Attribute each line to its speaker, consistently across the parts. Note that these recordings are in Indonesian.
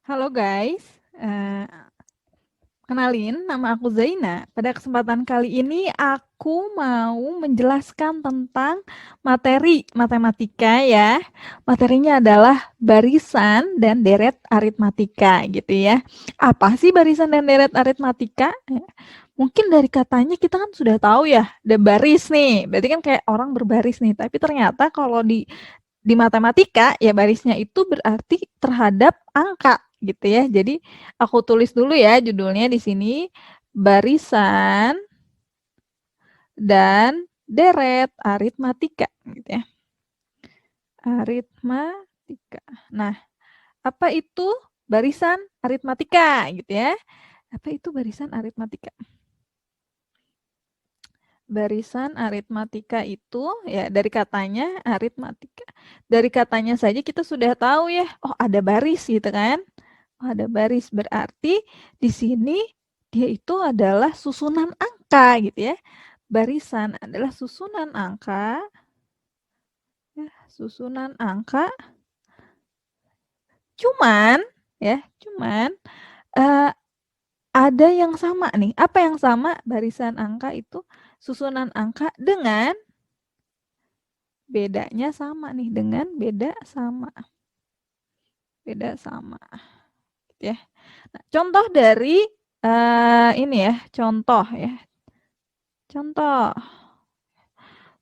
Speaker 1: Halo guys, kenalin nama aku Zaina. Pada kesempatan kali ini aku mau menjelaskan tentang materi matematika ya. Materinya adalah barisan dan deret aritmatika gitu ya. Apa sih barisan dan deret aritmatika? Mungkin dari katanya kita kan sudah tahu ya, ada baris nih. Berarti kan kayak orang berbaris nih. Tapi ternyata kalau di matematika ya barisnya itu berarti terhadap angka gitu ya. Jadi aku tulis dulu ya judulnya di sini barisan dan deret aritmatika gitu ya. Aritmatika. Nah, apa itu barisan aritmatika gitu ya? Apa itu barisan aritmatika? Barisan aritmatika itu ya dari katanya aritmatika. Dari katanya saja kita sudah tahu ya, oh ada baris gitu kan. Oh, ada baris berarti di sini dia itu adalah susunan angka gitu ya. Barisan adalah susunan angka, ya, susunan angka. Cuman ya, cuman eh, ada yang sama nih. Apa yang sama? Barisan angka itu susunan angka dengan bedanya sama nih, dengan beda sama. Beda sama gitu ya. Nah, contoh dari ini ya, contoh ya. Contoh.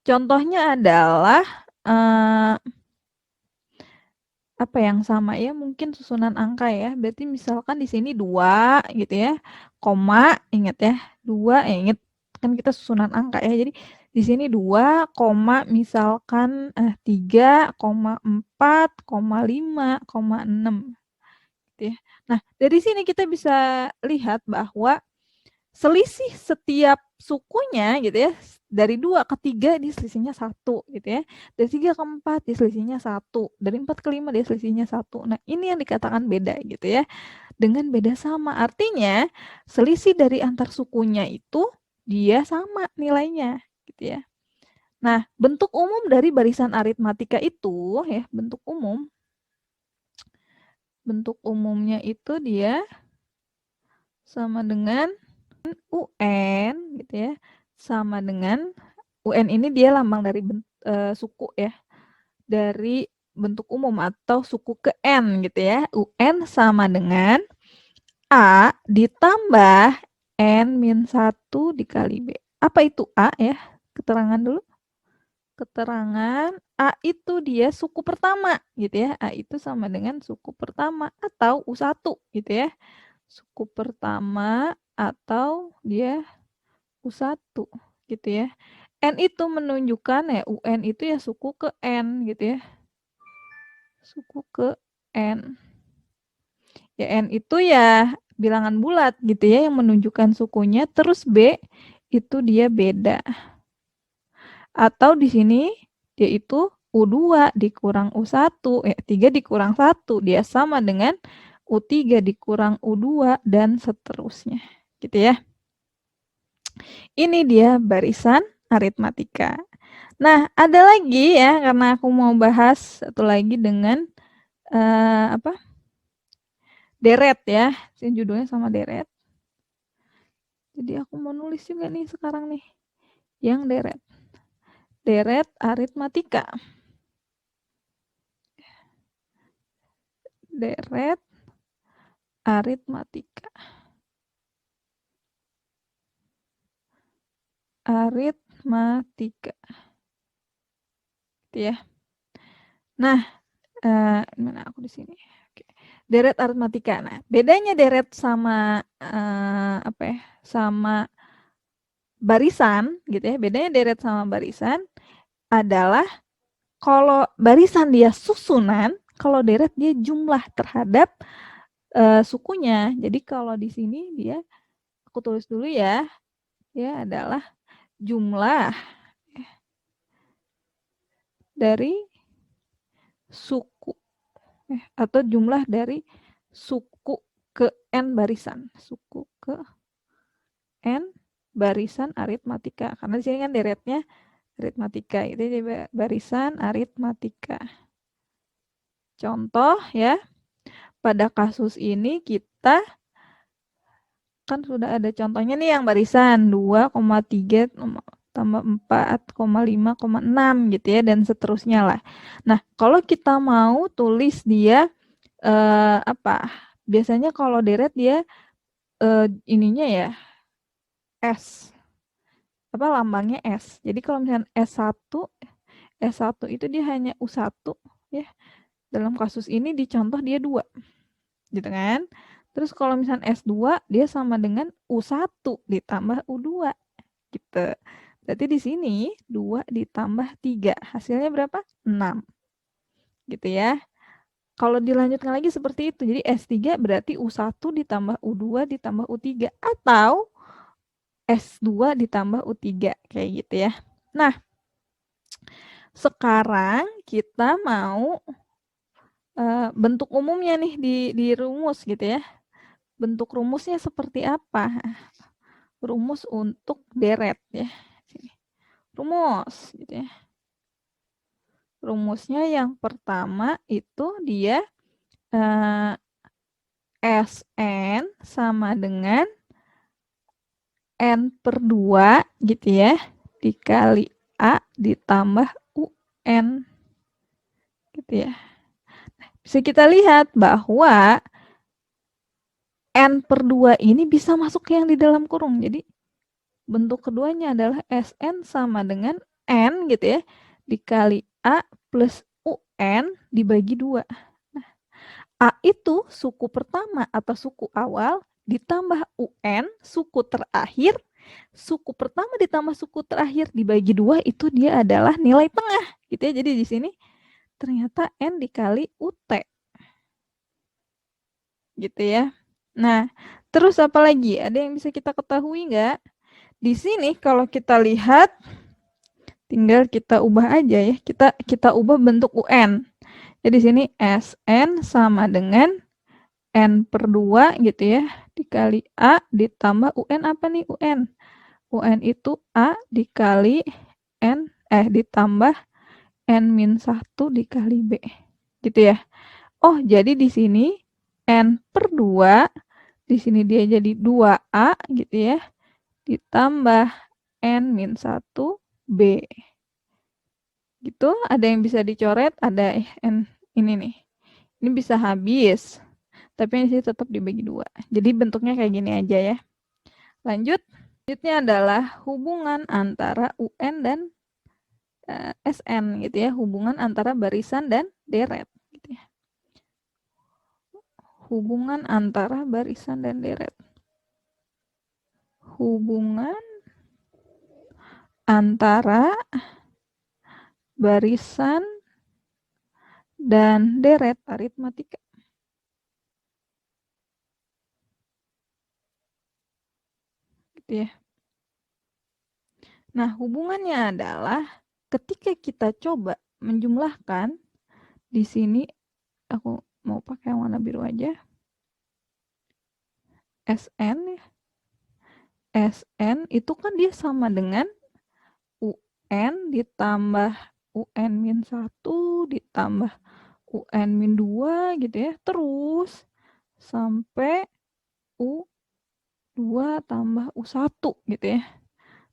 Speaker 1: Contohnya adalah apa yang sama ya, mungkin susunan angka ya. Berarti misalkan di sini 2 gitu ya. Koma, ingat ya. 2 ingat kan kita susunan angka ya. Jadi di sini 2, koma misalkan 3, 4, 5, 6 gitu ya. Nah, dari sini kita bisa lihat bahwa selisih setiap sukunya gitu ya, dari 2 ke 3 dia selisihnya 1 gitu ya, dari 3 ke 4 dia selisihnya 1, dari 4 ke 5 dia selisihnya 1. Nah, ini yang dikatakan beda gitu ya, dengan beda sama. Artinya selisih dari antar sukunya itu dia sama nilainya gitu ya. Nah, bentuk umum dari barisan aritmatika itu ya, bentuk umumnya itu dia sama dengan UN gitu ya, sama dengan UN ini dia lambang dari suku ya, dari bentuk umum atau suku ke N gitu ya. UN sama dengan A ditambah N-1 dikali B. Apa itu A ya? Keterangan dulu. Keterangan A itu dia suku pertama gitu ya. A itu sama dengan suku pertama atau U1 gitu ya. Suku pertama atau dia U1 gitu ya. N itu menunjukkan ya, UN itu ya suku ke N gitu ya. Suku ke N. Ya N itu ya bilangan bulat gitu ya yang menunjukkan sukunya, terus B itu dia beda. Atau di sini dia itu U2 dikurang U1, 3 dikurang 1, dia sama dengan U3 dikurang U2 dan seterusnya gitu ya. Ini dia barisan aritmatika. Nah, ada lagi ya, karena aku mau bahas satu lagi dengan apa? Deret ya. Ini judulnya sama deret. Jadi aku mau nulis juga nih sekarang nih. Yang deret. Deret aritmatika. Deret aritmatika. Aritmatika. Gitu ya. Nah, mana aku di sini. Oke. Deret aritmatika. Nah, bedanya deret sama apa ya? Sama barisan gitu ya. Bedanya deret sama barisan adalah kalau barisan dia susunan, kalau deret dia jumlah terhadap sukunya. Jadi kalau di sini dia aku tulis dulu ya. Ya adalah jumlah dari suku atau jumlah dari suku ke n barisan. Suku ke n barisan aritmatika. Karena di sini kan deretnya aritmatika. Itu jadi barisan aritmatika. Contoh ya. pada kasus ini kita kan sudah ada contohnya nih yang barisan 2,3 tambah 4,5,6 gitu ya, dan seterusnya lah. Nah, kalau kita mau tulis dia biasanya kalau deret dia ininya ya S, lambangnya S. Jadi kalau misalnya S1 itu dia hanya U1 ya. Dalam kasus ini di contoh dia 2 gitu kan. Terus kalau misalnya S2 dia sama dengan U1 ditambah U2 gitu. Berarti di sini 2 ditambah 3 hasilnya berapa? 6 gitu ya. Kalau dilanjutkan lagi seperti itu, jadi S3 berarti U1 ditambah U2 ditambah U3 atau S2 ditambah U3 kayak gitu ya. Nah, sekarang kita mau bentuk umumnya nih di rumus gitu ya. Bentuk rumusnya seperti apa? Rumus untuk deret ya. Rumus gitu ya. Rumusnya yang pertama itu dia Sn sama dengan N/2 gitu ya, dikali A ditambah UN. Gitu ya. Bisa kita lihat bahwa N/2 ini bisa masuk yang di dalam kurung. Jadi bentuk keduanya adalah Sn sama dengan N gitu ya, dikali A plus UN dibagi 2. Nah, A itu suku pertama atau suku awal ditambah UN suku terakhir. Suku pertama ditambah suku terakhir dibagi 2 itu dia adalah nilai tengah gitu ya. Jadi di sini ternyata N dikali UT. Gitu ya. Nah, terus apa lagi? Ada yang bisa kita ketahui nggak? Di sini kalau kita lihat tinggal kita ubah aja ya. Kita ubah bentuk UN. Jadi di sini Sn sama dengan N/2 gitu ya, dikali A ditambah UN apa nih UN? UN itu A dikali ditambah N-1 dikali B. Gitu ya. Oh, jadi di sini N/2 di sini dia jadi 2A gitu ya, ditambah N-1 B. Gitu, ada yang bisa dicoret, ada N ini nih. Ini bisa habis, tapi ini tetap dibagi 2. Jadi bentuknya kayak gini aja ya. Lanjut, selanjutnya adalah hubungan antara UN dan Sn gitu ya, hubungan antara barisan dan deret gitu ya. Hubungan antara barisan dan deret. Hubungan antara barisan dan deret aritmatika. Gitu ya. Nah, hubungannya adalah ketika kita coba menjumlahkan, di sini aku mau pakai yang warna biru aja. Sn ya. Sn itu kan dia sama dengan UN ditambah UN-1 ditambah UN-2 gitu ya. Terus sampai U2 tambah U1 gitu ya.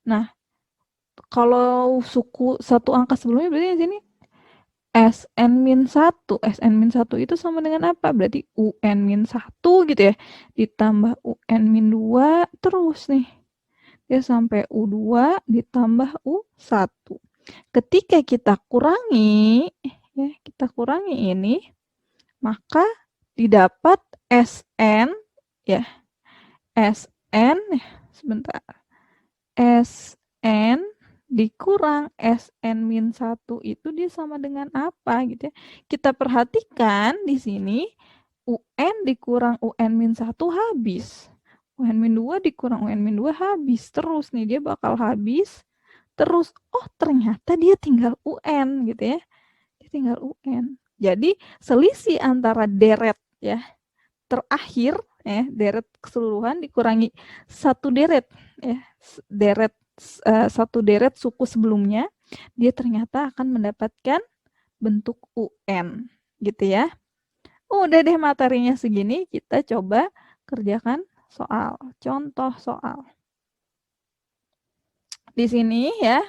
Speaker 1: Nah, kalau suku satu angka sebelumnya berarti di sini Sn-1 itu sama dengan apa? Berarti UN-1 gitu ya, ditambah UN-2 terus nih. Dia sampai U2 ditambah U1. Ketika kita kurangi, ya, kita kurangi ini, maka didapat Sn, ya, Sn, sebentar, Sn dikurang Sn-1 itu dia sama dengan apa gitu ya. Kita perhatikan di sini UN dikurang UN-1 habis. UN-2 dikurang UN-2 habis. Terus nih dia bakal habis. Terus ternyata dia tinggal UN gitu ya. Dia tinggal UN. Jadi selisih antara deret ya terakhir ya, deret keseluruhan dikurangi satu deret ya. Satu deret suku sebelumnya, dia ternyata akan mendapatkan bentuk UN gitu ya. Udah deh materinya segini, kita coba kerjakan soal. Contoh soal. Di sini ya,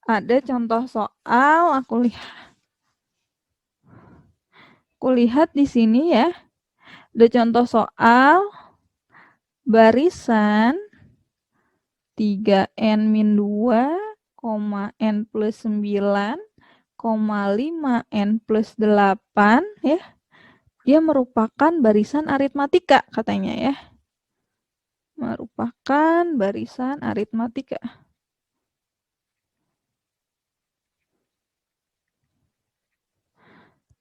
Speaker 1: ada contoh soal, aku lihat di sini ya. Ada contoh soal barisan 3n-2, n plus 9, 5n plus 8 ya. Dia merupakan barisan aritmatika katanya ya. Merupakan barisan aritmatika.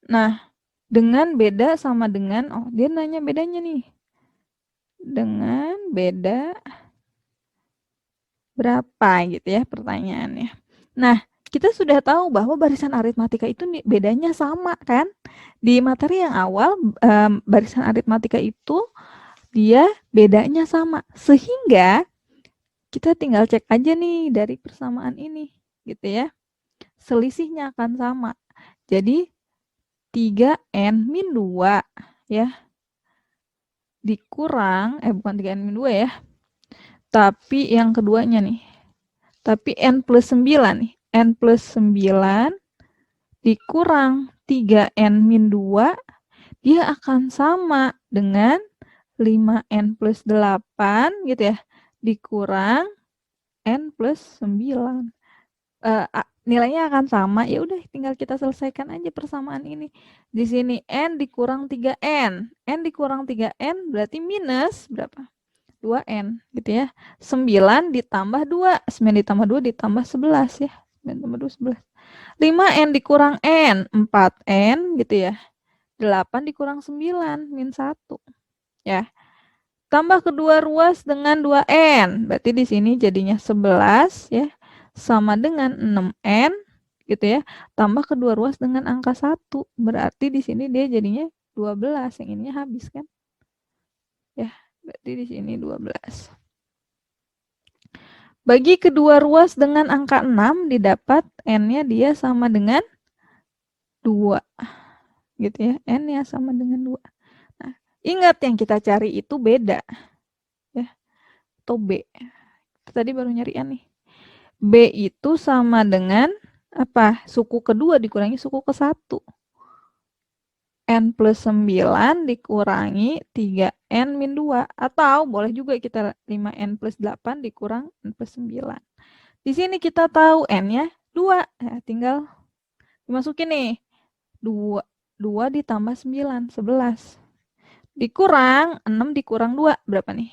Speaker 1: Nah, dengan beda sama dengan, oh dia nanya bedanya nih. Dengan beda berapa gitu ya pertanyaannya. Nah, kita sudah tahu bahwa barisan aritmatika itu bedanya sama kan? Di materi yang awal, barisan aritmatika itu dia bedanya sama. Sehingga kita tinggal cek aja nih dari persamaan ini gitu ya. Selisihnya akan sama. Jadi 3n-2 ya. Dikurang, bukan 3n-2 ya. Tapi yang keduanya nih. Tapi n plus 9 nih. N plus 9 dikurang 3n-2, dia akan sama dengan 5n plus 8 gitu ya. Dikurang n plus 9. Nilainya akan sama, ya udah tinggal kita selesaikan aja persamaan ini. Di sini n dikurang 3n. N dikurang 3n berarti minus berapa? 2n gitu ya. 9 ditambah 2. 9 ditambah 2 ditambah 11 ya. 9 tambah 2, 11. 5n dikurang n, 4n gitu ya. 8 dikurang 9, min 1. Ya. Tambah kedua ruas dengan 2n. Berarti di sini jadinya 11 ya. Sama dengan 6n gitu ya. Tambah kedua ruas dengan angka 1. Berarti di sini dia jadinya 12. Yang ininya habis kan? Ya, berarti di sini 12. Bagi kedua ruas dengan angka 6 didapat n-nya dia sama dengan 2. Gitu ya. N-nya sama dengan 2. Nah, ingat yang kita cari itu beda. Ya. Atau B. Tadi baru nyari N nih. B itu sama dengan apa? Suku kedua dikurangi suku ke-1. N plus 9 dikurangi 3N min 2. Atau boleh juga kita 5N plus 8 dikurang N plus 9. Di sini kita tahu N-nya 2. Ya, tinggal dimasukin nih. 2 ditambah 9, 11. Dikurang 6 dikurang 2, berapa nih?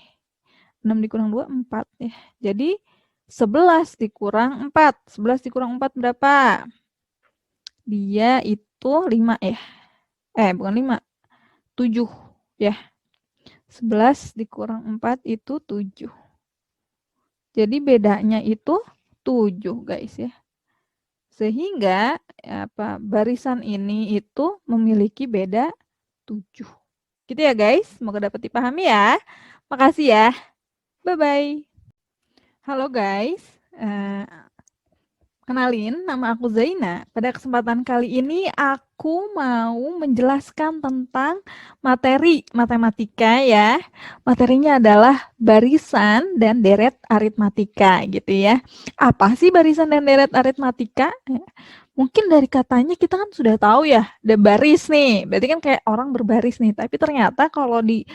Speaker 1: 6 dikurang 2, 4 ya. Jadi 11 dikurang 4. 11 dikurang 4 berapa? Dia itu 5 ya. Bukan 5. 7 ya. 11 dikurang 4 itu 7. Jadi bedanya itu 7 guys ya. Sehingga barisan ini itu memiliki beda 7. Gitu ya guys. Semoga dapat dipahami ya. Makasih ya. Bye-bye. Halo guys. Kenalin, nama aku Zaina. Pada kesempatan kali ini aku mau menjelaskan tentang materi matematika ya. Materinya adalah barisan dan deret aritmatika gitu ya. Apa sih barisan dan deret aritmatika? Mungkin dari katanya kita kan sudah tahu ya, ada baris nih. Berarti kan kayak orang berbaris nih. Tapi ternyata kalau di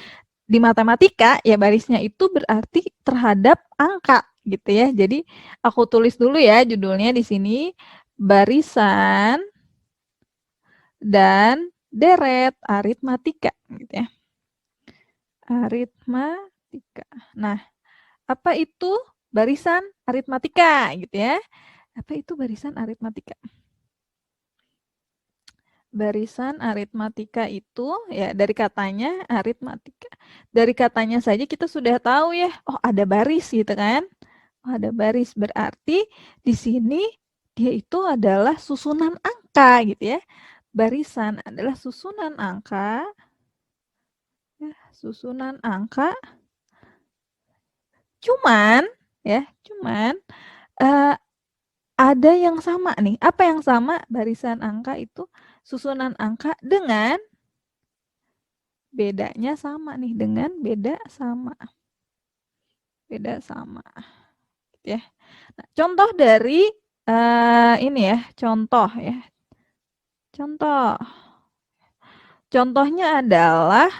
Speaker 1: matematika ya barisnya itu berarti terhadap angka gitu ya. Jadi aku tulis dulu ya judulnya di sini, barisan dan deret aritmatika gitu ya. Aritmatika. Nah, apa itu barisan aritmatika gitu ya? Apa itu barisan aritmatika? Barisan aritmatika itu ya dari katanya aritmatika. Dari katanya saja kita sudah tahu ya, oh ada baris gitu kan. Oh, ada baris berarti di sini dia itu adalah susunan angka gitu ya. Barisan adalah susunan angka. Ya, susunan angka. Cuman ada yang sama nih. Apa yang sama? Barisan angka itu susunan angka dengan bedanya sama nih dengan beda sama. Beda sama. Gitu ya. Nah, contoh dari ini ya, contoh ya. Contoh. Contohnya adalah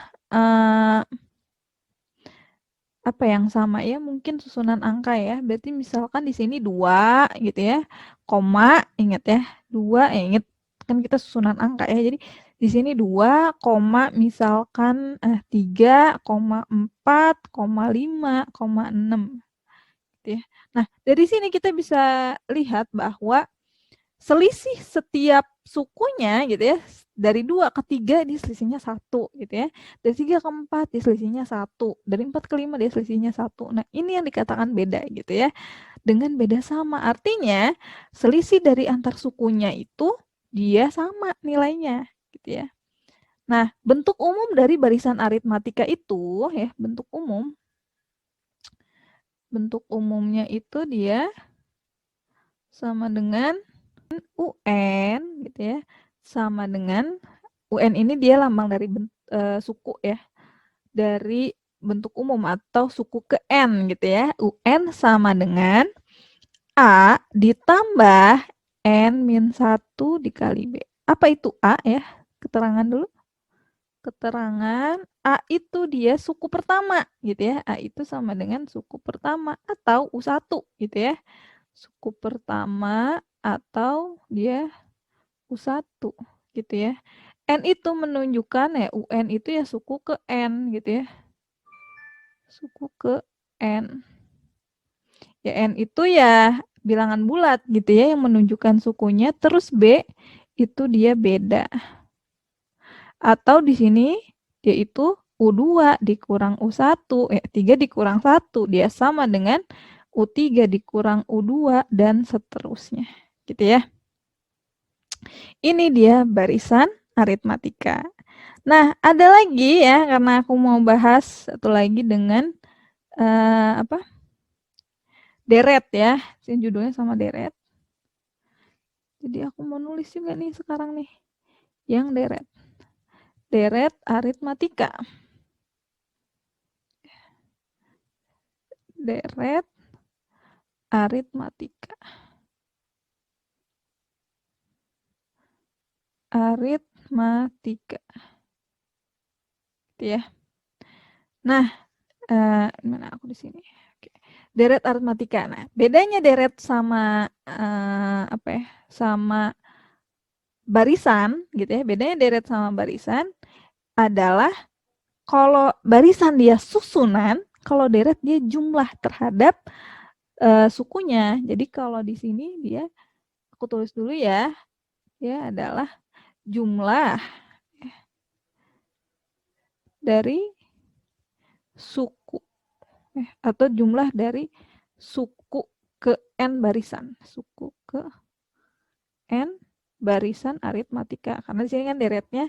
Speaker 1: apa yang sama ya, mungkin susunan angka ya. Berarti misalkan di sini 2 gitu ya. Koma, ingat ya. 2, ingat kan kita susunan angka ya. Jadi di sini 2, koma misalkan 3, 4, 5, 6 gitu ya. Nah, dari sini kita bisa lihat bahwa selisih setiap sukunya gitu ya, dari 2 ke 3 dia selisihnya 1 gitu ya, dari 3 ke 4 dia selisihnya 1, dari 4 ke 5 dia selisihnya 1. Nah, ini yang dikatakan beda gitu ya, dengan beda sama. Artinya selisih dari antar sukunya itu dia sama nilainya gitu ya. Nah, bentuk umum dari barisan aritmatika itu ya, bentuk umumnya itu dia sama dengan UN gitu ya, sama dengan UN ini dia lambang dari suku ya, dari bentuk umum atau suku ke N gitu ya. UN sama dengan A ditambah N-1 dikali B. Apa itu A ya? Keterangan dulu. Keterangan A itu dia suku pertama gitu ya. A itu sama dengan suku pertama atau U1 gitu ya. Suku pertama atau dia U1 gitu ya. N itu menunjukkan ya, UN itu ya suku ke N gitu ya. Suku ke N. Ya N itu ya bilangan bulat gitu ya yang menunjukkan sukunya, terus B itu dia beda. Atau di sini dia itu U2 dikurang U1, 3 dikurang 1 dia sama dengan U3 dikurang U2 dan seterusnya. Gitu ya. Ini dia barisan aritmatika. Nah, ada lagi ya, karena aku mau bahas satu lagi dengan deret ya. Ini judulnya sama deret. Jadi aku mau nulis juga nih sekarang nih, yang deret. Deret aritmatika. Deret aritmatika. Aritmatika. Gitu ya. Nah, mana aku di sini? Oke. Deret aritmatika. Nah, bedanya deret sama apa ya? Sama barisan gitu ya. Bedanya deret sama barisan adalah kalau barisan dia susunan, kalau deret dia jumlah terhadap sukunya. Jadi kalau di sini dia, aku tulis dulu ya, dia adalah jumlah dari suku atau jumlah dari suku ke N barisan. Suku ke N barisan aritmatika. Karena di sini kan deretnya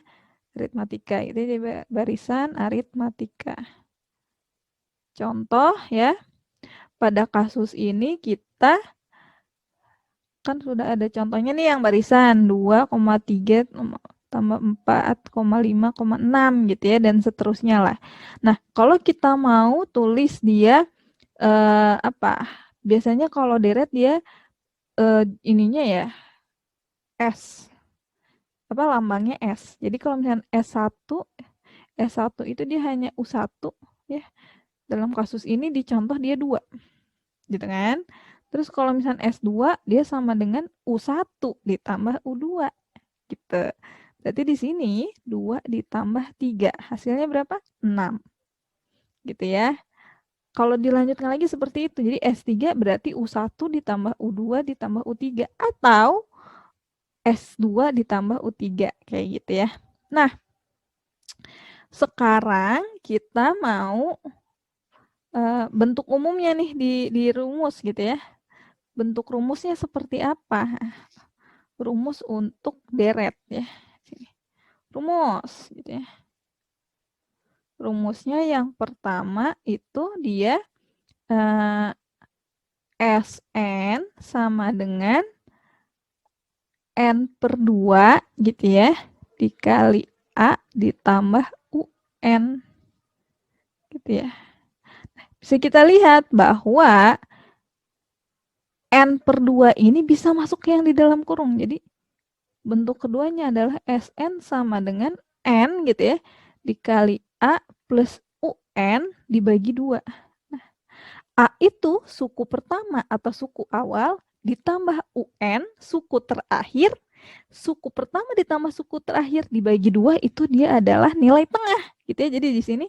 Speaker 1: aritmatika. Itu jadi barisan aritmatika. Contoh ya, pada kasus ini kita kan sudah ada contohnya nih yang barisan 2,3 tambah 4,5,6 gitu ya, dan seterusnya lah. Nah, kalau kita mau tulis dia apa? Biasanya kalau deret dia ininya ya S. Apa lambangnya S. Jadi kalau misalnya S1 itu dia hanya U1 ya. Dalam kasus ini di contoh dia 2. Gitu kan? Terus kalau misalnya S2 dia sama dengan U1 ditambah U2 gitu. Berarti di sini 2 ditambah 3. Hasilnya berapa? 6. Gitu ya. Kalau dilanjutkan lagi seperti itu. Jadi S3 berarti U1 ditambah U2 ditambah U3 atau S2 ditambah U3 kayak gitu ya. Nah, sekarang kita mau bentuk umumnya nih di rumus gitu ya. Bentuk rumusnya seperti apa? Rumus untuk deret ya. Rumus gitu ya. Rumusnya yang pertama itu dia Sn sama dengan N per 2 gitu ya, dikali A ditambah U UN. Gitu ya. Bisa kita lihat bahwa N/2 ini bisa masuk yang di dalam kurung. Jadi bentuk keduanya adalah SN sama dengan N gitu ya, dikali A plus UN dibagi 2. Nah, A itu suku pertama atau suku awal ditambah UN suku terakhir. Suku pertama ditambah suku terakhir dibagi 2 itu dia adalah nilai tengah gitu ya. Jadi di sini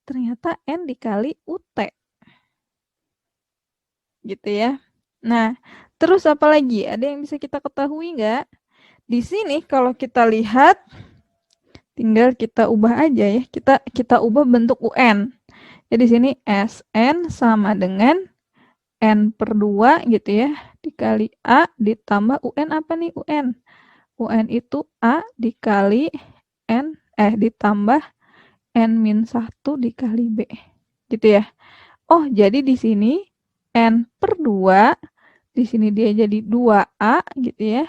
Speaker 1: ternyata N dikali UT. Gitu ya. Nah, terus apa lagi? Ada yang bisa kita ketahui nggak? Di sini kalau kita lihat, tinggal kita ubah aja ya. Kita ubah bentuk UN. Jadi di sini SN sama dengan N/2 gitu ya, dikali A ditambah UN apa nih UN? UN itu A dikali ditambah N-1 dikali B. Gitu ya. Oh, jadi di sini N/2 di sini dia jadi 2A gitu ya,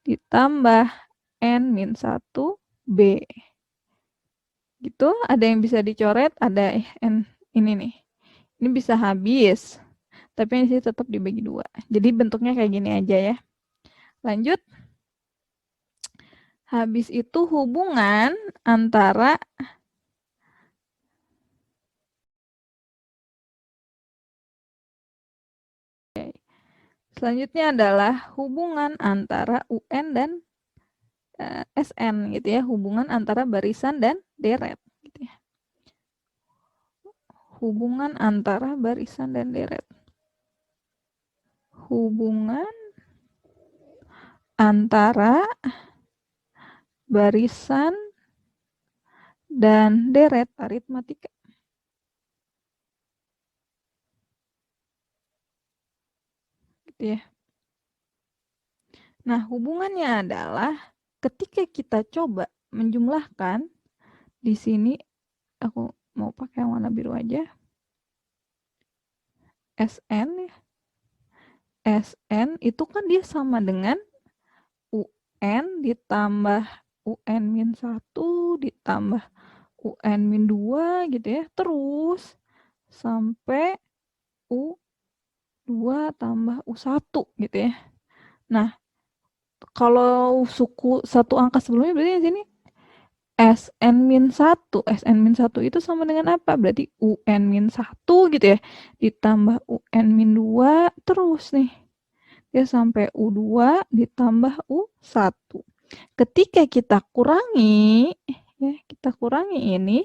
Speaker 1: ditambah N-1B. Gitu, ada yang bisa dicoret, ada N ini nih. Ini bisa habis, tapi ini sih tetap dibagi 2. Jadi bentuknya kayak gini aja ya. Lanjut. Habis itu hubungan antara selanjutnya adalah hubungan antara UN dan SN gitu ya, hubungan antara barisan dan deret gitu ya. Hubungan antara barisan dan deret. Hubungan antara barisan dan deret aritmatika. Gitu ya. Nah, hubungannya adalah ketika kita coba menjumlahkan, di sini aku mau pakai yang warna biru aja. SN ya. SN itu kan dia sama dengan UN ditambah UN-1 ditambah UN-2 gitu ya. Terus sampai U2 tambah U1 gitu ya. Nah, kalau suku satu angka sebelumnya berarti di sini SN-1. SN-1 itu sama dengan apa? Berarti UN-1 gitu ya. Ditambah UN-2 terus nih. Dia sampai U2 ditambah U1. Ketika kita kurangi, ya, kita kurangi ini,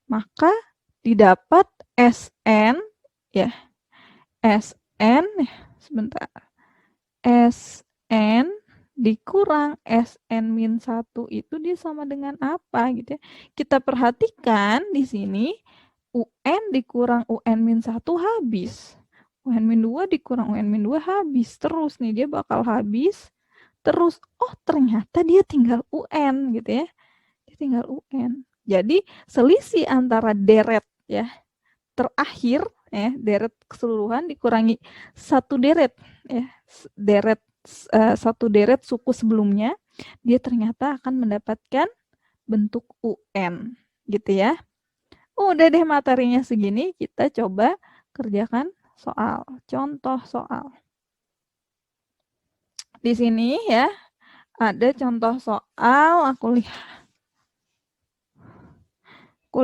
Speaker 1: maka didapat SN, ya, SN, sebentar, SN dikurang SN-1 itu dia sama dengan apa gitu ya. Kita perhatikan di sini UN dikurang UN-1 habis. UN-2 dikurang UN-2 habis. Terus nih dia bakal habis. Terus oh ternyata dia tinggal UN gitu ya. Dia tinggal UN. Jadi selisih antara deret ya terakhir ya, deret keseluruhan dikurangi satu deret ya, deret satu deret suku sebelumnya, dia ternyata akan mendapatkan bentuk UN gitu ya. Udah deh materinya segini, kita coba kerjakan soal, contoh soal. Di sini ya ada contoh soal, aku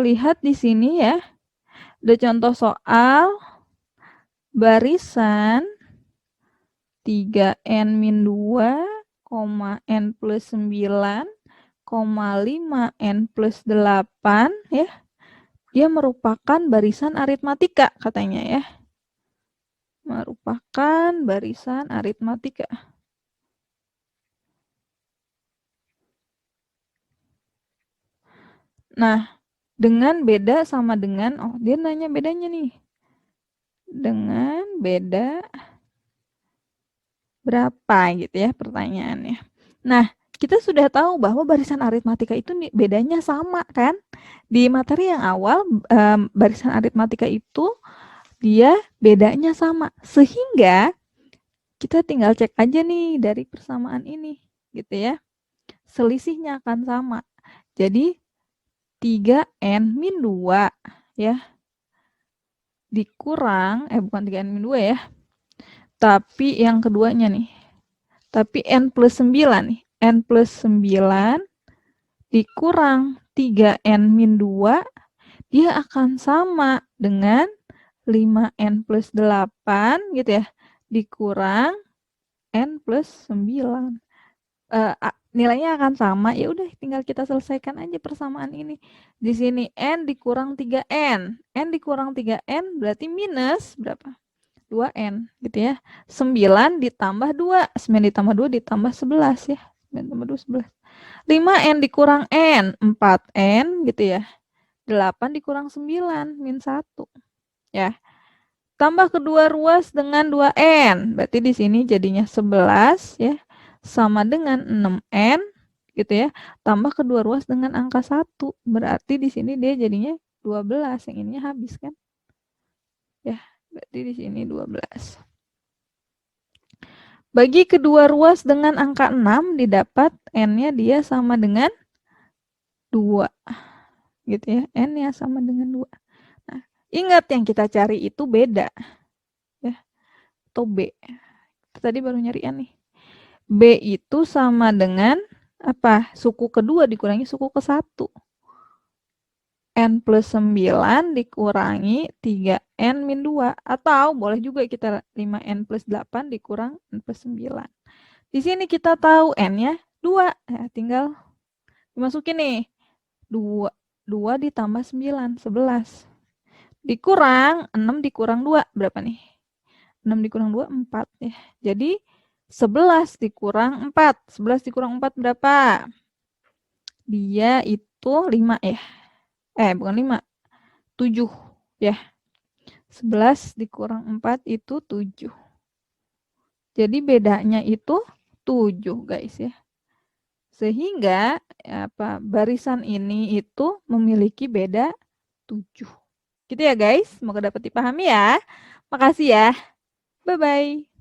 Speaker 1: lihat di sini ya. Ada contoh soal barisan 3N-2, N plus 9, 5N plus 8 ya. Dia merupakan barisan aritmatika katanya ya. Merupakan barisan aritmatika. Nah, dengan beda sama dengan, oh dia nanya bedanya nih. Dengan beda berapa gitu ya pertanyaannya. Nah, kita sudah tahu bahwa barisan aritmatika itu bedanya sama kan? Di materi yang awal, barisan aritmatika itu dia bedanya sama. Sehingga kita tinggal cek aja nih dari persamaan ini gitu ya. Selisihnya akan sama. Jadi 3N min 2 ya. Dikurang, bukan 3N min 2 ya. Tapi yang keduanya nih. Tapi N plus 9 nih. N plus 9 dikurang 3N min 2, dia akan sama dengan 5N plus 8 gitu ya. Dikurang N plus 9. Nilainya akan sama, ya udah tinggal kita selesaikan aja persamaan ini. Di sini N dikurang 3N. N dikurang 3N berarti minus berapa? 2N gitu ya. 9 ditambah 2. 9 ditambah 2 ditambah 11 ya. 9 tambah 2, 11. 5N dikurang N. 4N gitu ya. 8 dikurang 9. Min 1. Ya. Tambah kedua ruas dengan 2N. Berarti di sini jadinya 11 ya. Sama dengan 6N gitu ya. Tambah kedua ruas dengan angka 1. Berarti di sini dia jadinya 12. Yang ininya habis kan? Ya. Berarti di sini 12. Bagi kedua ruas dengan angka 6 didapat N-nya dia sama dengan 2. Gitu ya. N-nya sama dengan 2. Nah, ingat yang kita cari itu beda. Ya. Atau B. Tadi baru nyari N nih. B itu sama dengan apa? Suku kedua dikurangi suku ke-1. N plus 9 dikurangi 3N min 2. Atau boleh juga kita 5N plus 8 dikurang N plus 9. Di sini kita tahu N-nya 2. Ya, tinggal dimasukin nih. 2 ditambah 9, 11. Dikurang 6 dikurang 2, berapa nih? 6 dikurang 2, 4 ya. Jadi 11 dikurang 4. 11 dikurang 4 berapa? Dia itu 5 ya. Bukan 5. 7 ya. 11 dikurang 4 itu 7. Jadi bedanya itu 7 guys ya. Sehingga barisan ini itu memiliki beda 7. Gitu ya guys. Semoga dapat dipahami ya. Makasih ya. Bye-bye.